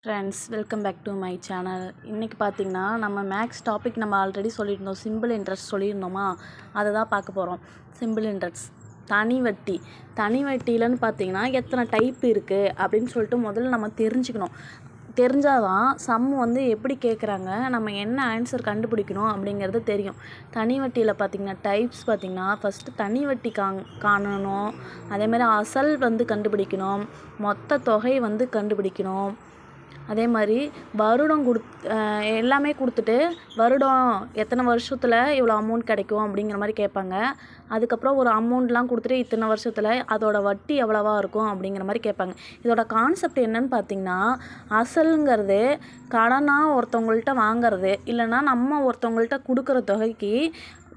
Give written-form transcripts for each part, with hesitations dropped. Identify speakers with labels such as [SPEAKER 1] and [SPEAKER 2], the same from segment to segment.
[SPEAKER 1] Friends, welcome back to my channel. இன்றைக்கி பார்த்திங்கன்னா நம்ம மேக்ஸ் டாபிக் நம்ம ஆல்ரெடி சொல்லியிருந்தோம். சிம்பிள் இன்ட்ரெஸ்ட் சொல்லியிருந்தோமா, அதை தான் பார்க்க போகிறோம். சிம்பிள் இன்ட்ரெஸ்ட், தனி வட்டி. தனி வட்டியிலன்னு பார்த்திங்கன்னா எத்தனை டைப் இருக்குது அப்படின்னு சொல்லிட்டு முதல்ல நம்ம தெரிஞ்சுக்கணும். தெரிஞ்சால் தான் சம் வந்து எப்படி கேட்குறாங்க, நம்ம என்ன ஆன்சர் கண்டுபிடிக்கணும் அப்படிங்கிறது தெரியும். தனி வட்டியில் பார்த்திங்கன்னா டைப்ஸ் பார்த்திங்கன்னா ஃபஸ்ட்டு தனி வட்டி காணணும். அதேமாதிரி அசல் வந்து கண்டுபிடிக்கணும், மொத்த தொகை வந்து கண்டுபிடிக்கணும். அதே மாதிரி வருடம் எல்லாமே கொடுத்துட்டு வருடம் எத்தனை வருஷத்தில் இவ்வளோ அமௌண்ட் கிடைக்கும் அப்படிங்கிற மாதிரி கேட்பாங்க. அதுக்கப்புறம் ஒரு அமௌண்ட்லாம் கொடுத்துட்டு இத்தனை வருஷத்தில் அதோட வட்டி எவ்வளவா இருக்கும் அப்படிங்கிற மாதிரி கேட்பாங்க. இதோட கான்செப்ட் என்னன்னு பார்த்திங்கன்னா, அசலுங்கிறது கடனாக ஒருத்தவங்கள்ட்ட வாங்கிறது, இல்லைன்னா நம்ம ஒருத்தவங்கள்ட்ட கொடுக்குற தொகைக்கு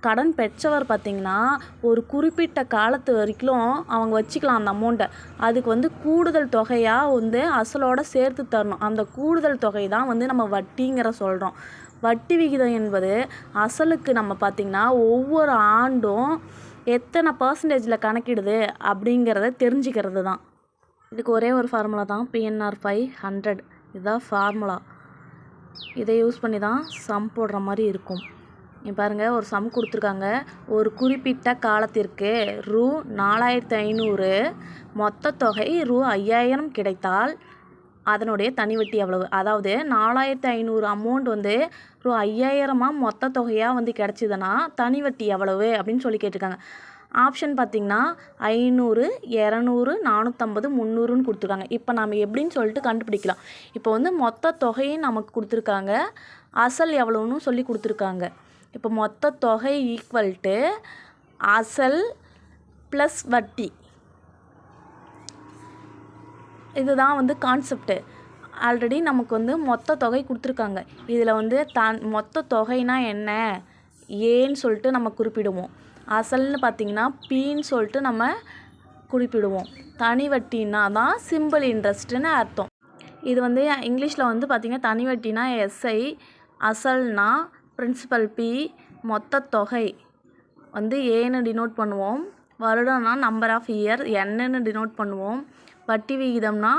[SPEAKER 1] கடன் பெற்றவர் பார்த்திங்கன்னா ஒரு குறிப்பிட்ட காலத்து வரைக்கும் அவங்க வச்சுக்கலாம் அந்த அமௌண்ட்டை. அதுக்கு வந்து கூடுதல் தொகையாக வந்து அசலோடு சேர்த்து தரணும். அந்த கூடுதல் தொகை தான் வந்து நம்ம வட்டிங்கிற சொல்கிறோம். வட்டி விகிதம் என்பது அசலுக்கு நம்ம பார்த்திங்கன்னா ஒவ்வொரு ஆண்டும் எத்தனை பர்சன்டேஜில் கணக்கிடுது அப்படிங்கிறத தெரிஞ்சுக்கிறது தான். இதுக்கு ஒரே ஒரு ஃபார்முலா தான், PNR 500. இதுதான் ஃபார்முலா. இதை யூஸ் பண்ணி தான் சம் போடுற மாதிரி இருக்கும். பாருங்கள், ஒரு சம் கொடுத்துருக்காங்க. ஒரு குறிப்பிட்ட காலத்திற்கு ரூ 4500 மொத்த தொகை ரூ 5000 கிடைத்தால் அதனுடைய தனி வட்டி எவ்வளவு? அதாவது 4500 அமௌண்ட் வந்து ரூ 5000 மொத்த தொகையாக வந்து கிடச்சிதுன்னா தனி வட்டி எவ்வளவு அப்படின்னு சொல்லி கேட்டிருக்காங்க. ஆப்ஷன் பார்த்திங்கன்னா 500, 200, 450, 300ன்னு கொடுத்துருக்காங்க. இப்போ நம்ம எப்படின்னு சொல்லிட்டு கண்டுபிடிக்கலாம். இப்போ வந்து மொத்த தொகையும் நமக்கு கொடுத்துருக்காங்க, அசல் எவ்வளோன்னு சொல்லி கொடுத்துருக்காங்க. இப்போ மொத்த தொகை ஈக்குவல் டு அசல் ப்ளஸ் வட்டி. இதுதான் வந்து கான்செப்டு. ஆல்ரெடி நமக்கு வந்து மொத்த தொகை கொடுத்துருக்காங்க. இதில் வந்து மொத்த தொகைனா என்ன, ஏன்னு சொல்லிட்டு நம்ம குறிப்பிடுவோம். அசல்னு பார்த்திங்கன்னா பின்னு சொல்லிட்டு நம்ம குறிப்பிடுவோம். தனி வட்டின்னா தான் சிம்பிள் இன்ட்ரெஸ்ட்டுன்னு அர்த்தம். இது வந்து இங்கிலீஷில் வந்து பார்த்திங்கன்னா தனி வட்டினா SI, அசல்னா பிரின்சிபல் P, மொத்த தொகை வந்து ஏன்னு டினோட் பண்ணுவோம், வருடம்னா நம்பர் ஆஃப் இயர் என்னன்னு டினோட் பண்ணுவோம், வட்டி விகிதம்னா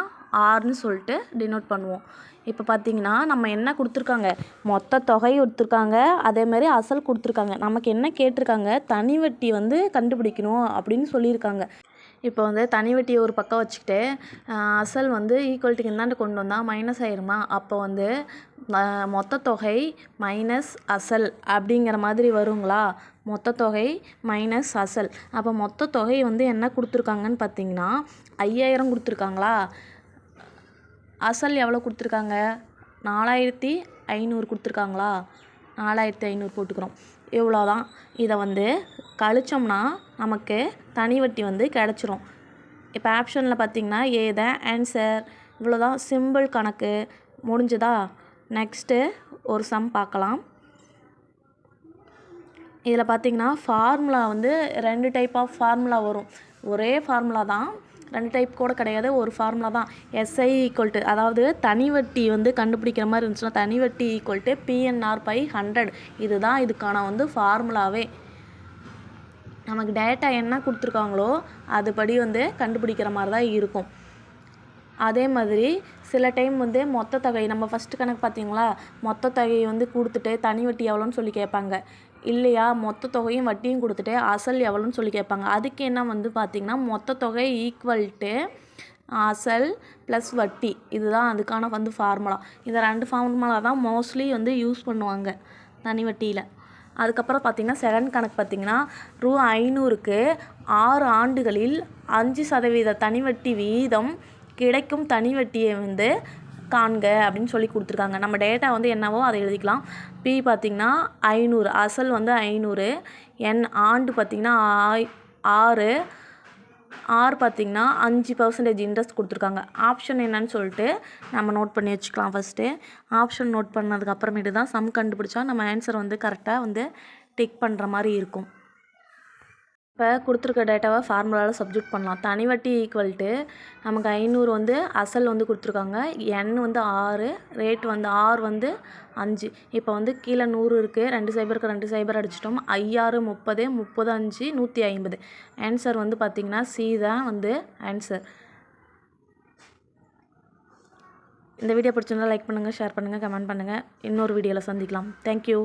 [SPEAKER 1] ஆர்னு சொல்லிட்டு டினோட் பண்ணுவோம். இப்போ பார்த்திங்கன்னா நம்ம என்ன கொடுத்துருக்காங்க, மொத்த தொகை கொடுத்துருக்காங்க, அதேமாதிரி அசல் கொடுத்துருக்காங்க. நமக்கு என்ன கேட்டிருக்காங்க, தனி வட்டி வந்து கண்டுபிடிக்கணும் அப்படின்னு சொல்லியிருக்காங்க. இப்போ வந்து தனி வட்டியை ஒரு பக்கம் வச்சுக்கிட்டு அசல் வந்து ஈக்குவல்ட்டுக்கு இந்தாண்டு கொண்டு வந்தால் மைனஸ் ஆயிருமா, அப்போ வந்து மொத்த தொகை மைனஸ் அசல் அப்படிங்கிற மாதிரி வருங்களா. மொத்த தொகை மைனஸ் அசல். அப்போ மொத்த தொகை வந்து என்ன கொடுத்துருக்காங்கன்னு பார்த்திங்கன்னா 5000 கொடுத்துருக்காங்களா. அசல் எவ்வளோ கொடுத்துருக்காங்க, 4500 கொடுத்துருக்காங்களா. 4500 போட்டுக்கிறோம். இவ்வளோதான். இதை வந்து கழிச்சோம்னா நமக்கு தனி வட்டி வந்து கிடச்சிரும். இப்போ ஆப்ஷனில் பார்த்திங்கன்னா தான் ஆன்சர். இவ்வளோதான், சிம்பிள் கணக்கு முடிஞ்சுதா. நெக்ஸ்ட்டு ஒரு சம் பார்க்கலாம். இதில் பார்த்திங்கன்னா ஃபார்முலா வந்து 2 டைப் ஆஃப் ஃபார்முலா வரும். ஒரே ஃபார்முலா தான், 2 டைப் கூட கிடையாது, ஒரு ஃபார்முலா தான். SI ஈக்குவல் டு, அதாவது தனி வட்டி வந்து கண்டுபிடிக்கிற மாதிரி இருந்துச்சுன்னா தனி வட்டி ஈக்குவல் டு PNR 500. இதுதான் இதுக்கான வந்து ஃபார்முலாவே. நமக்கு டேட்டா என்ன கொடுத்துருக்காங்களோ அதுபடி வந்து கண்டுபிடிக்கிற மாதிரி தான் இருக்கும். அதே மாதிரி சில டைம் வந்து மொத்த தொகை நம்ம ஃபஸ்ட்டு கணக்கு பார்த்திங்களா, மொத்த தொகையை வந்து கொடுத்துட்டு தனி வட்டி எவ்வளோன்னு சொல்லி கேட்பாங்க. இல்லையா, மொத்த தொகையும் வட்டியும் கொடுத்துட்டு அசல் எவ்வளோன்னு சொல்லி கேட்பாங்க. அதுக்கு என்ன வந்து பார்த்திங்கன்னா மொத்த தொகை ஈக்குவல் டு அசல் ப்ளஸ் வட்டி. இதுதான் அதுக்கான வந்து ஃபார்முலா. இந்த 2 ஃபார்முலா தான் மோஸ்ட்லி வந்து யூஸ் பண்ணுவாங்க தனி வட்டியில். அதுக்கப்புறம் பார்த்திங்கன்னா செகண்ட் கணக்கு பார்த்திங்கன்னா ரூ 500க்கு 6 ஆண்டுகளில் 5% தனி வட்டி வீதம் கிடைக்கும் தனி வட்டியை வந்து காண்க அப்படின்னு சொல்லி கொடுத்துருக்காங்க. நம்ம டேட்டா வந்து என்னவோ அதை எழுதிக்கலாம். P பார்த்திங்கன்னா 500, அசல் வந்து 500, N ஆண்டு பார்த்திங்கன்னா 6, R பார்த்திங்கன்னா 5% இன்ட்ரெஸ்ட் கொடுத்துருக்காங்க. ஆப்ஷன் என்னன்னு சொல்லிட்டு நம்ம நோட் பண்ணி வச்சுக்கலாம். ஃபஸ்ட்டு ஆப்ஷன் நோட் பண்ணதுக்கு அப்புறமேட்டு தான் சம் கண்டுபிடிச்சா நம்ம ஆன்சர் வந்து கரெக்டாக வந்து டிக் பண்ணுற மாதிரி இருக்கும். இப்போ கொடுத்துருக்க டேட்டாவை ஃபார்முலாவில் சப்ஜெக்ட் பண்ணலாம். தனி வட்டி ஈக்குவல் டு நமக்கு 500 வந்து அசல் வந்து கொடுத்துருக்காங்க, N வந்து 6, ரேட் வந்து R வந்து 5. இப்போ வந்து கீழே 100 இருக்குது, 2 0க்கு 2 0 அடிச்சிட்டோம். 5 6 30, 30 5 150. ஆன்சர் வந்து பார்த்திங்கன்னா C தான் வந்து ஆன்சர். இந்த வீடியோ பிடிச்சிருந்தா லைக் பண்ணுங்கள், ஷேர் பண்ணுங்கள், கமெண்ட் பண்ணுங்கள். இன்னொரு வீடியோவில் சந்திக்கலாம். தேங்க்யூ.